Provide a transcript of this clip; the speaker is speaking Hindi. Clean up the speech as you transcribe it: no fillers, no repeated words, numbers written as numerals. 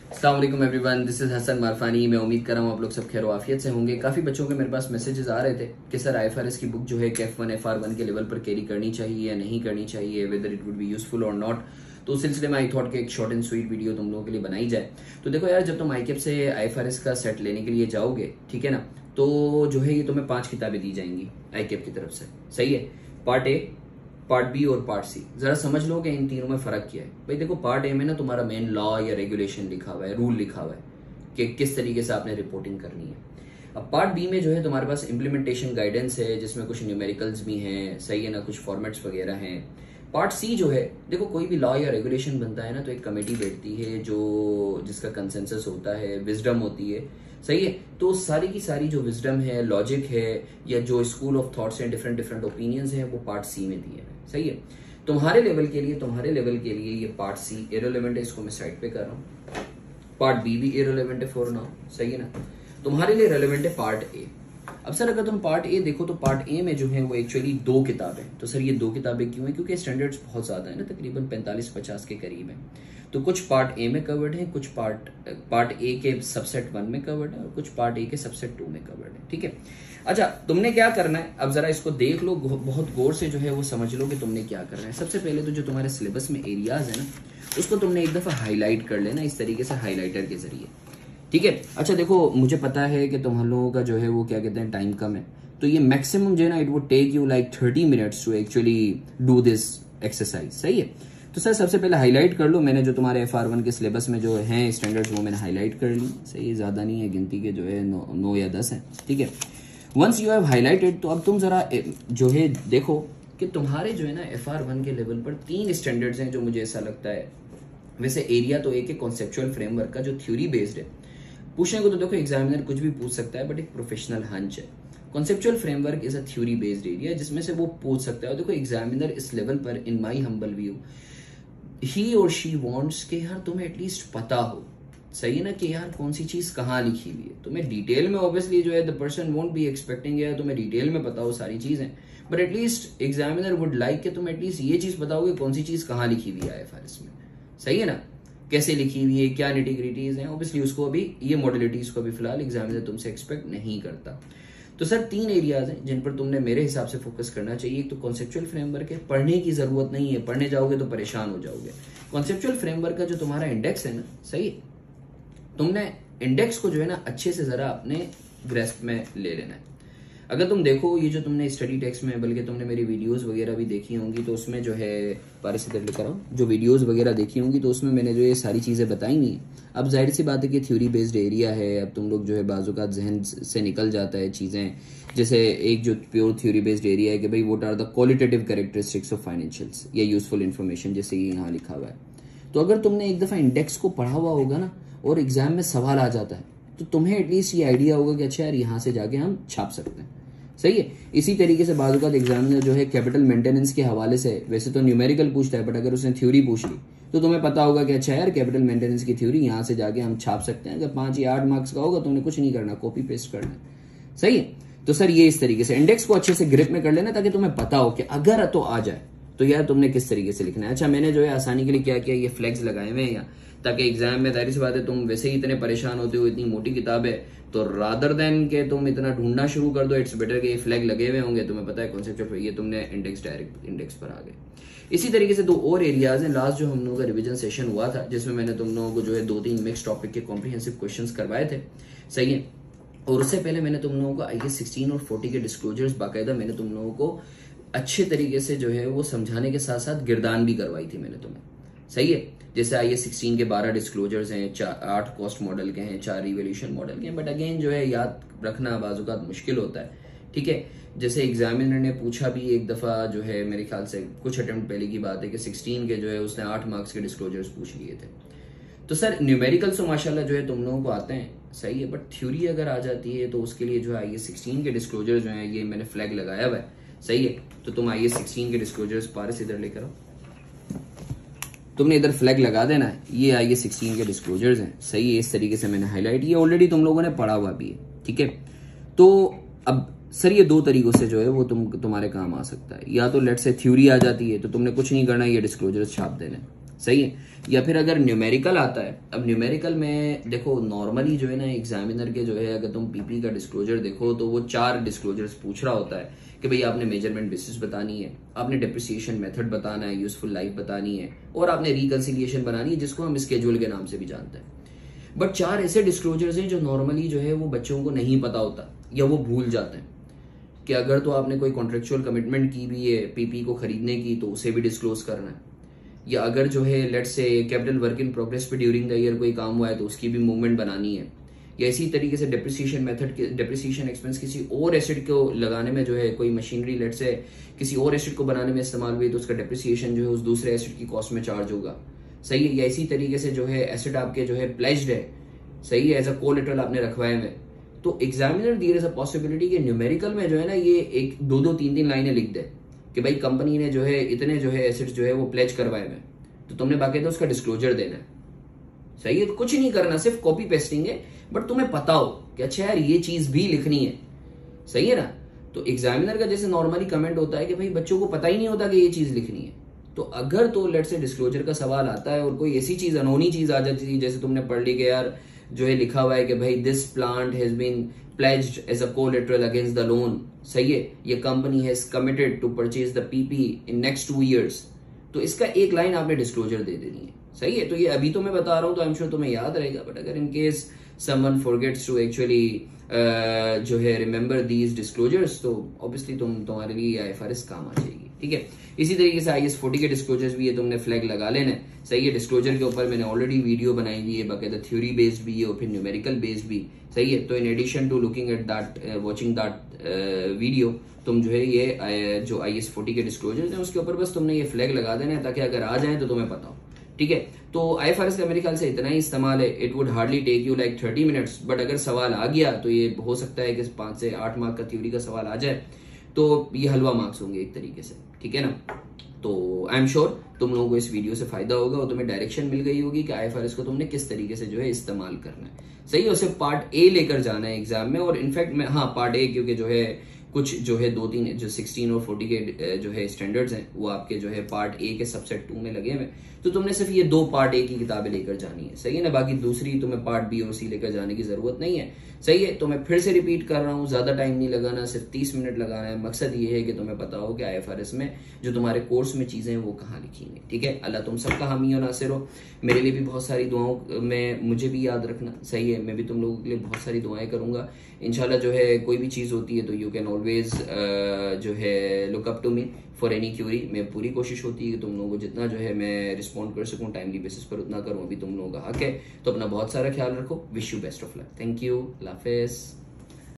अस्सलाम वालेकुम एवरीवन, दिस इज हसन मारफानी। मैं उम्मीद कर रहा हूँ आप लोग सब खैर वाफियत से होंगे। काफ़ी बच्चों के मेरे पास मैसेजेस आ रहे थे कि सर IFRS की बुक जो है कि F1 FR1 के लेवल पर कैरी करनी चाहिए या नहीं करनी चाहिए, whether it would be useful और नॉट। तो उस सिलसिले में आई थॉट कि एक शॉर्ट एंड स्वीट वीडियो तुम लोगों के लिए बनाई जाए। तो देखो यार, जब तुम ICAP से IFRS का सेट लेने के लिए जाओगे, ठीक है ना, तो जो है ये तुम्हें 5 किताबें दी जाएंगी ICAP की तरफ से। सही है। पार्ट ए, पार्ट बी और पार्ट सी। जरा समझ लो कि इन तीनों में फर्क क्या है। भाई देखो, पार्ट ए में ना तुम्हारा मेन लॉ या रेगुलेशन लिखा हुआ है, रूल लिखा हुआ है कि किस तरीके से आपने रिपोर्टिंग करनी है। अब पार्ट बी में जो है तुम्हारे पास इम्प्लीमेंटेशन गाइडेंस है, जिसमें कुछ न्यूमेरिकल्स भी हैं, सही है ना, कुछ फॉर्मेट्स वगैरह हैं। पार्ट सी जो है, देखो कोई भी लॉ या रेगुलेशन बनता है ना तो एक कमेटी बैठती है जो जिसका कंसेंसस होता है, विजडम होती है, सही है। तो सारी की सारी जो विजडम है, लॉजिक है, या जो स्कूल ऑफ थॉट्स हैं, डिफरेंट डिफरेंट ओपिनियंस हैं, वो पार्ट सी में दिए हैं। सही है। तुम्हारे लेवल के लिए ये पार्ट सी इररिलेवेंट है, इसको मैं साइड पे कर रहा हूँ। पार्ट बी भी इररिलेवेंट है फॉर नाउ, सही है ना। तुम्हारे लिए रेलेवेंट है पार्ट ए। अब सर अगर तुम पार्ट ए देखो तो पार्ट ए में जो है वो एक्चुअली 2 किताबें। तो सर ये 2 किताबें क्यों है? क्योंकि स्टैंडर्ड्स बहुत ज्यादा है ना, तकरीबन 45-50 के करीब है। तो कुछ पार्ट ए में कवर्ड है, कुछ पार्ट ए के सबसेट 1 में कवर्ड है और कुछ पार्ट ए के सबसेट 2 में कवर्ड है, ठीक है। अच्छा, तुमने क्या करना है, अब जरा इसको देख लो, बहुत गौर से जो है वो समझ लो कि तुमने क्या करना है। सबसे पहले तो जो तुम्हारे सिलेबस में एरियाज है ना, उसको तुमने एक दफा हाईलाइट कर लेना इस तरीके से, हाईलाइटर के जरिए, ठीक है। अच्छा देखो, मुझे पता है कि तुम लोगों का जो है वो क्या कहते हैं, टाइम कम है, तो ये मैक्सिमम जो है ना, it would take you like 30 minutes to actually do this exercise, सही है। तो सर सबसे पहले हाईलाइट कर लो। मैंने जो तुम्हारे FR1 के सिलेबस में जो है स्टैंडर्ड्स, वो मैंने हाईलाइट कर ली, सही है। ज्यादा नहीं है, गिनती के जो है 9 या 10 है, ठीक है। वंस यू हैव हाईलाइटेड, तो अब तुम जरा जो है देखो कि तुम्हारे जो है ना FR1 के लेवल पर 3 स्टैंडर्ड्स हैं जो मुझे ऐसा लगता है। वैसे एरिया तो एक है कॉन्सेप्चुअल फ्रेमवर्क का, जो थ्योरी बेस्ड है। पूछने को तो देखो एग्जामिनर कुछ भी पूछ सकता है, बट एक प्रोफेशनल हंच है। Conceptual framework is a theory based area, जिसमें से वो पूछ सकता है। और देखो एग्जामिनर इस लेवल पर, इन माई हम्बल व्यू, ही और शी वांट्स कि यार तुम्हें एटलीस्ट पता हो, सही है ना, कि यार कौन सी चीज कहाँ लिखी हुई है। तुम्हें डिटेल में ऑब्वियसली जो है the person won't be expecting यार तुम्हें डिटेल में पता हो सारी चीजें, but at least examiner would like कि तुम एटलीस्ट ये चीज बताओगे कौन सी चीज कहाँ लिखी हुई है IFRS में, सही है ना, कैसे लिखी हुई है, क्या निटिग्रिटीज हैं। ऑब्वियसली उसको अभी, ये मॉडलिटीज को अभी फिलहाल एग्जामिनर तुमसे एक्सपेक्ट नहीं करता। तो सर 3 एरियाज हैं जिन पर तुमने मेरे हिसाब से फोकस करना चाहिए। एक तो कॉन्सेप्चुअल फ्रेमवर्क है, पढ़ने की जरूरत नहीं है, पढ़ने जाओगे तो परेशान हो जाओगे। कॉन्सेप्चुअल फ्रेमवर्क का जो तुम्हारा इंडेक्स है ना, सही है, तुमने इंडेक्स को जो है ना अच्छे से जरा अपने ग्रेस्प में ले लेना है। अगर तुम देखो ये जो तुमने स्टडी टेक्स्ट में, बल्कि तुमने मेरी वीडियोस वगैरह भी देखी होंगी, तो उसमें जो है पारिस इधर लेकर आओ, जो वीडियोस वगैरह देखी होंगी तो उसमें मैंने जो ये सारी चीज़ें बताई नहीं है। अब जाहिर सी बात है कि थ्योरी बेस्ड एरिया है। अब तुम लोग जो है बाज़-औक़ात जहन से निकल जाता है चीज़ें, जैसे एक जो प्योर थ्योरी बेस्ड एरिया है कि भाई what are the qualitative characteristics of financials या यूजफुल इन्फॉर्मेशन, जैसे कि यहाँ लिखा हुआ है। तो अगर तुमने एक दफ़ा इंडेक्स को पढ़ा हुआ होगा ना और एग्जाम में सवाल आ जाता है, तो तुम्हें एटलीस्ट ये आइडिया होगा कि अच्छा यार यहाँ से जाके हम छाप सकते हैं, सही है। इसी तरीके से बाज़-औक़ात एग्जामिनर जो है कैपिटल मेंटेनेंस के हवाले से वैसे तो न्यूमेरिकल पूछता है, बट अगर उसने थ्योरी पूछ ली तो तुम्हें पता होगा कि अच्छा यार कैपिटल मेंटेनेंस की थ्योरी यहाँ से जाके हम छाप सकते हैं। अगर 5 या 8 मार्क्स का होगा, तुमने कुछ नहीं करना, कॉपी पेस्ट करना, सही है। तो सर ये इस तरीके से इंडेक्स को अच्छे से ग्रिप में कर लेना, ताकि तुम्हें पता हो कि अगर तो आ जाए तो यार तुमने किस तरीके से लिखना है। अच्छा, मैंने जो है आसानी के लिए क्या किया, ये फ्लैग्स लगाए हुए हैं यहाँ, ताकि एग्जाम में, जाहिर सी बात है तुम वैसे ही इतने परेशान होते हो, इतनी मोटी किताब है, तो रादर देन के तुम इतना ढूंढना शुरू कर दो, इट्स बेटर कि ये फ्लैग लगे हुए होंगे, तुम्हें पता है कॉन्सेप्ट, ये तुमने इंडेक्स, डायरेक्ट इंडेक्स पर आ गए। इसी तरीके से 2 और एरियाज हैं। लास्ट जो हम लोगों का रिवीजन सेशन हुआ था, जिसमें मैंने तुम लोगों को जो है 2-3 मिक्स टॉपिक के कॉम्प्रिहेंसिव क्वेश्चंस करवाए थे, सही है। और उससे पहले मैंने तुम लोगों को IAS 16 और 40 के डिस्क्लोजर्स बाकायदा मैंने तुम लोगों को अच्छे तरीके से जो है वो समझाने के साथ साथ गिरदान भी करवाई थी मैंने तुम्हें, सही है। जैसे IAS 16 के 12 डिस्क्लोजर्स हैं, 8 कॉस्ट मॉडल के हैं, 4 रिवैल्यूएशन मॉडल के हैं, बट अगेन जो है याद रखना बाज़-औक़ात मुश्किल होता है, ठीक है। जैसे एग्जामिनर ने पूछा भी एक दफा, जो है मेरे ख्याल से कुछ अटेम्प्ट पहले की बात है कि 16 के जो है उसने 8 मार्क्स के डिस्क्लोजर्स पूछ लिए थे। तो सर न्यूमेरिकल्स तो माशाल्लाह जो है तुम लोगों को आते हैं, सही है, बट थ्योरी अगर आ जाती है तो उसके लिए जो है IAS 16 के डिस्क्लोजर जो है, ये मैंने फ्लैग लगाया हुआ है, सही है। तो तुम IAS 16 के डिस्क्लोजर्स पारिस इधर लेकर आओ, तुमने इधर फ्लैग लगा देना है। ये IAS 16 के डिस्क्लोजर्स हैं, सही है। इस तरीके से मैंने हाईलाइट, ये ऑलरेडी तुम लोगों ने पढ़ा हुआ भी है, ठीक है। तो अब सर ये 2 तरीकों से जो है वो तुम्हारे काम आ सकता है। या तो लेट से थ्योरी आ जाती है तो तुमने कुछ नहीं करना, ये डिस्क्लोजर्स छाप देने, सही है। या फिर अगर न्यूमेरिकल आता है, अब न्यूमेरिकल में देखो नॉर्मली जो है ना एग्जामिनर के जो है अगर तुम पीपी का डिस्क्लोजर देखो तो वो 4 डिस्क्लोजर्स पूछ रहा होता है कि भाई आपने मेजरमेंट बेसिस बतानी है, आपने डेप्रिसिएशन मेथड बताना है, यूजफुल लाइफ बतानी है, और आपने रिकंसिलिएशन बनानी है जिसको हम स्केड्यूल के नाम से भी जानते हैं। बट 4 ऐसे डिस्क्लोजर्स हैं जो नॉर्मली जो है वो बच्चों को नहीं पता होता या वो भूल जाते हैं कि अगर तो आपने कोई कॉन्ट्रेक्चुअल कमिटमेंट की भी है पीपी को खरीदने की तो उसे भी डिस्क्लोज करना है, या अगर जो है let's say capital work in progress पे ड्यूरिंग द ईयर कोई काम हुआ है तो उसकी भी मूवमेंट बनानी है, या इसी तरीके से डेप्रिसिएशन मेथड के डेप्रिसिएशन एक्सपेंस किसी और एसेट को लगाने में जो है कोई मशीनरी लेट्स से किसी और एसेट को बनाने में इस्तेमाल हुई तो उसका डेप्रिसिएशन जो है उस दूसरे एसेट की कॉस्ट में चार्ज होगा, सही है। या इसी तरीके से जो है एसेट आपके जो है प्लेज्ड है, सही है, एज अ कोलेटरल आपने रखवाए में, तो examiner there is a possibility कि न्यूमेरिकल में जो है ना ये 1 2 3 लाइनें लिख दे कि भाई कंपनी ने जो है इतने जो है एसेट्स जो है वो प्लेज करवाए में, तो तुमने बाकायदा उसका डिस्क्लोजर देना है, सही है। तो कुछ नहीं करना, सिर्फ कॉपी पेस्टिंग है, बट तुम्हें पता हो कि अच्छा यार ये चीज भी लिखनी है, सही है ना। तो एग्जामिनर का जैसे नॉर्मली कमेंट होता है कि भाई बच्चों को पता ही नहीं होता कि ये चीज लिखनी है, तो अगर तो लेट से डिस्क्लोजर का सवाल आता है और कोई ऐसी चीज अनहोनी चीज आ जाती है जैसे तुमने पढ़ ली कि यार जो है लिखा हुआ है कि भाई this plant has been pledged as a collateral against the loan, सही है, ये company has committed to purchase the PP in next 2 years, तो इसका एक लाइन आपने डिस्क्लोजर दे देनी है, सही है। तो ये अभी तो मैं बता रहा हूं तो आई एम श्योर तुम्हें याद रहेगा, बट अगर in case someone forgets to actually जो है रिमेंबर दीज डिस्क्लोजर्स तो ऑब्वियसली तुम्हारे लिए आईएफआरएस काम आ जाएगी, ठीक है। इसी तरीके से IAS 40 के डिस्क्लोजर्स भी है, तुमने फ्लैग लगा लेना है, सही है। डिस्क्लोजर के ऊपर मैंने ऑलरेडी वीडियो बनाई हुई है, बाकायदा थ्योरी बेस्ड भी है और फिर न्यूमेरिकल बेस्ड भी, सही है। तो in addition to looking at that watching that video तुम जो है ये जो IAS 40 के डिस्क्लोजर्स हैं उसके ऊपर बस तुमने ये फ्लैग लगा देना है ताकि अगर आ जाए तो तुम्हें पता हो, ठीक है। तो आईएफआरएस का मेरे ख्याल से इतना ही इस्तेमाल है, it would hardly take you like 30 minutes, but अगर सवाल आ गया तो ये हो सकता है कि 5 से 8 मार्क का थ्योरी का सवाल आ जाए तो ये हलवा मार्क्स होंगे एक तरीके से, ठीक है ना। तो आई एम श्योर तुम लोगों को इस वीडियो से फायदा होगा और तुम्हें डायरेक्शन मिल गई होगी कि आईएफआरएस को तुमने किस तरीके से जो है इस्तेमाल करना है, सही है। उसे पार्ट ए लेकर जाना है एग्जाम में, और इनफैक्ट मैं पार्ट ए क्योंकि जो है कुछ जो है 2-3 जो 16 और 40 के जो है स्टैंडर्ड्स हैं वो आपके जो है पार्ट ए के सबसेट 2 में लगे हुए, तो तुमने सिर्फ ये 2 पार्ट ए की किताबें लेकर जानी है, सही है ना। बाकी दूसरी तुम्हें पार्ट बी और सी लेकर जाने की जरूरत नहीं है, सही है। तो मैं फिर से रिपीट कर रहा हूँ, ज्यादा टाइम नहीं लगाना, सिर्फ 30 मिनट लगाना है। मकसद ये है कि तुम्हें पता हो कि आईएफआरएस में जो तुम्हारे कोर्स में चीजें हैं वो कहाँ लिखी हैं, ठीक है। अल्लाह तुम सबका हामी और नासिर हो। मेरे लिए भी बहुत सारी दुआओं में मुझे भी याद रखना, सही है। मैं भी तुम लोगों के लिए बहुत सारी दुआएं करूंगा इंशाल्लाह। जो है कोई भी चीज होती है तो यू कैन ऑलवेज जो है look up to me for any query. मैं पूरी कोशिश होती है कि तुम लोगों को जितना जो है मैं रिस्पॉन्ड कर सकूं टाइमली बेसिस पर उतना करूं, अभी तुम लोगों का हक है। तो अपना बहुत सारा ख्याल रखो, wish you best of luck, thank you, अल्लाह हाफिज़।